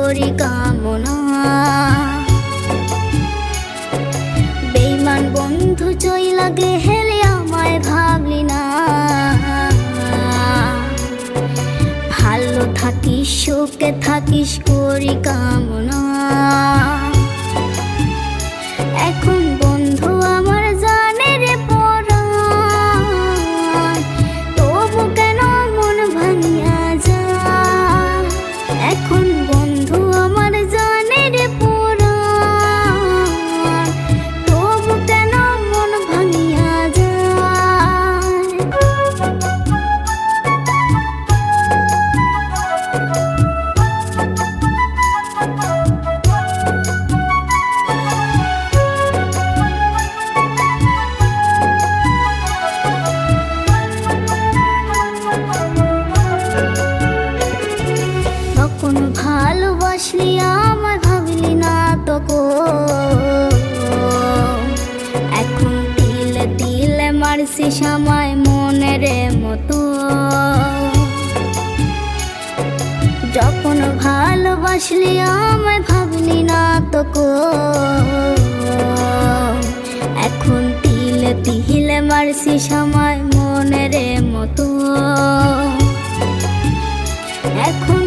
করি কামনা। বেঈমান বন্ধু চইলা গেলে আমায় ভাবলি না। ভালো থাকিস সুখে থাকিস করি কামনা। এখন বন্ধু আমার জানে রে পরাণ, তবু কেন মন ভাঙিয়া যায়। এখন বন্ধু আমার জানে রে পরাণ, তবু কেন মন ভাঙিয়া যায়। তখন ভালোবাসলি আমার ভাবলি না তখন। এখন তিলে তিলে মারছিস আমায় মনের মতো। যখন ভালোবাসলি আমায় ভাবলি না তখন। এখন তিলে তিলে মারছিস আমায় মনের মতো। এখন